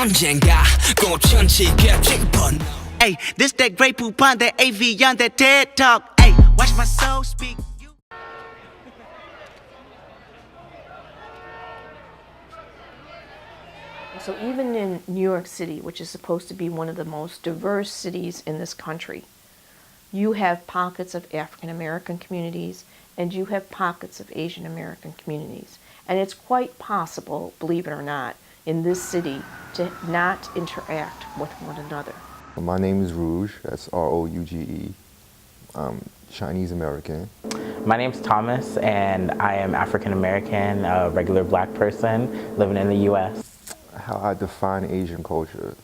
언젠가 꽃천지게 피고. Hey, this that great poop on that AV on that TED Talk. Hey, watch my soul speak. So even in New York City, which is supposed to be one of the most diverse cities in this country, you have pockets of African American communities and you have pockets of Asian American communities. And it's quite possible, believe it or not, in this city to not interact with one another. My name is Rouge, that's R-O-U-G-E. I'm Chinese American. My name's Thomas and I am African American, a regular black person living in the US. How I define Asian culture.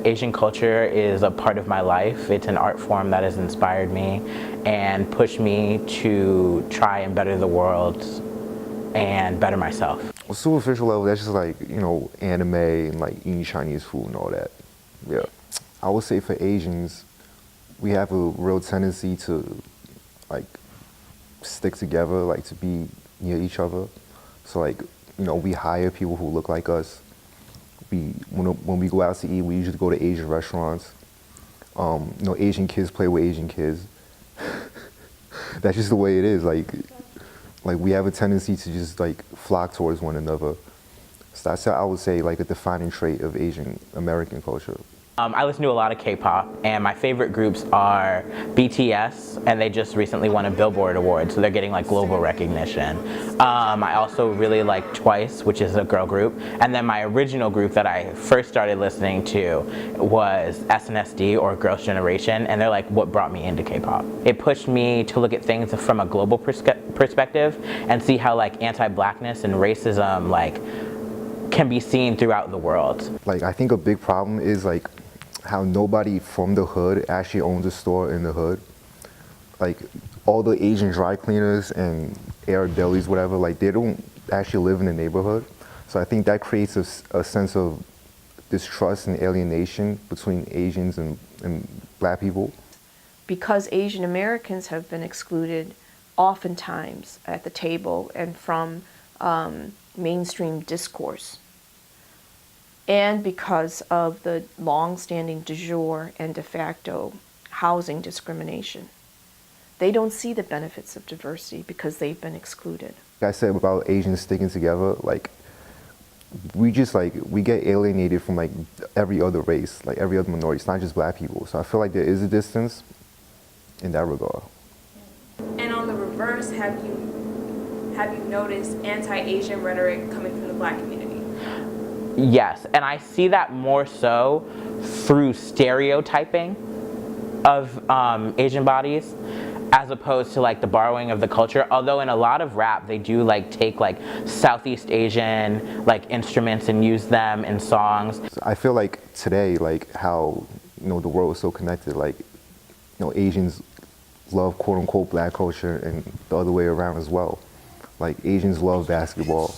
Asian culture is a part of my life. It's an art form that has inspired me and pushed me to try and better the world and better myself. On a superficial level, that's just like, you know, anime and like eating Chinese food and all that. Yeah. I would say for Asians, we have a real tendency to like stick together, like to be near each other. So like, you know, we hire people who look like us. When we go out to eat, we usually go to Asian restaurants. You know, Asian kids play with Asian kids. That's just the way it is. Like we have a tendency to just like flock towards one another. So that's how I would say like a defining trait of Asian American culture. I listen to a lot of K-pop, and my favorite groups are BTS, and they just recently won a Billboard award, so they're getting like global recognition. I also really like Twice, which is a girl group, and then my original group that I first started listening to was SNSD, or Girls' Generation, and they're like what brought me into K-pop. It pushed me to look at things from a global perspective and see how like anti-blackness and racism like can be seen throughout the world. Like I think a big problem is like how nobody from the hood actually owns a store in the hood. Like all the Asian dry cleaners and Arab delis, whatever, like they don't actually live in the neighborhood. So I think that creates a sense of distrust and alienation between Asians and black people. Because Asian Americans have been excluded oftentimes at the table and from mainstream discourse, and because of the long-standing de jure and de facto housing discrimination. They don't see the benefits of diversity because they've been excluded. Like I said about Asians sticking together, like we get alienated from like every other race, like every other minority. It's not just black people. So I feel like there is a distance in that regard. And on the reverse, have you noticed anti-Asian rhetoric coming from the black community? Yes, and I see that more so through stereotyping of Asian bodies as opposed to like the borrowing of the culture. Although in a lot of rap, they do like take like Southeast Asian like instruments and use them in songs. I feel like today, like how, you know, the world is so connected, like, you know, Asians love quote unquote black culture and the other way around as well. Like Asians love basketball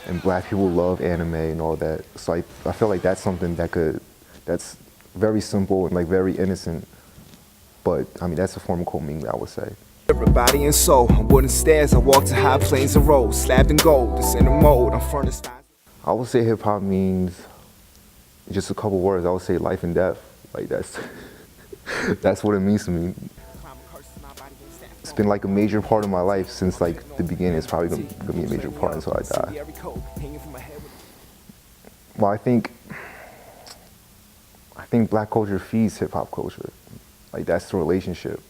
and black people love anime and all that. So I feel like that's something that's very simple and like very innocent. But I mean, that's a form of co-mingling, I would say. Everybody and soul, on wooden stairs, I walk to high plains and roads, slabbed in gold, it's in the mold, I'm furnace. I would say hip hop means just a couple words. I would say life and death. Like that's what it means to me. It's been like a major part of my life since like the beginning. It's probably gonna be a major part until I die. Well, I think black culture feeds hip hop culture. Like that's the relationship.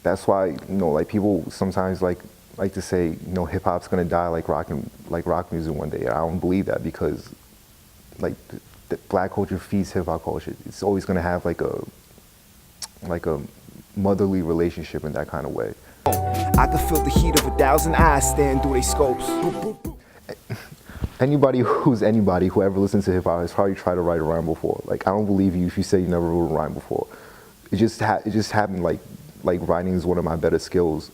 That's why, you know, like people sometimes like to say, you know, hip hop's gonna die like rock music one day. And I don't believe that because like the black culture feeds hip hop culture. It's always gonna have like a motherly relationship in that kind of way. I can feel the heat of 1,000 eyes staring through their scopes. Anybody who ever listens to hip hop has probably tried to write a rhyme before. Like I don't believe you if you say you never wrote a rhyme before. It just happened like writing is one of my better skills.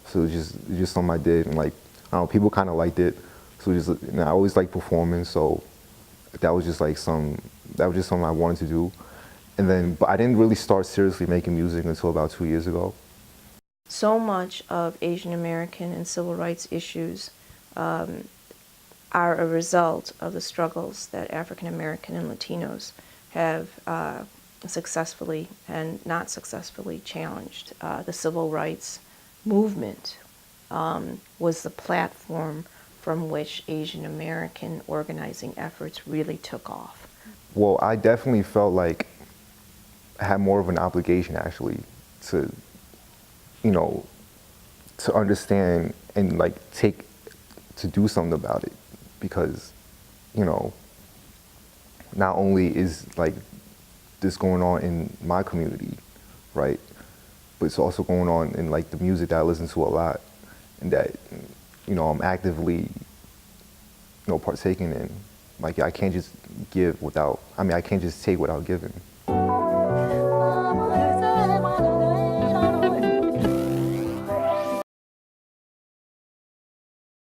So it's just something I did, and like I don't know, people kind of liked it. So I always like performing, so that was just something I wanted to do. And then, but I didn't really start seriously making music until about 2 years ago. So much of Asian American and civil rights issues are a result of the struggles that African American and Latinos have successfully and not successfully challenged. The civil rights movement was the platform from which Asian American organizing efforts really took off. Well, I definitely felt like I had more of an obligation actually to, you know, to understand and like to do something about it, because, you know, not only is like this going on in my community, right, but it's also going on in like the music that I listen to a lot and that, you know, I'm actively, you know, partaking in. Like I can't just give without, I mean, I can't just take without giving.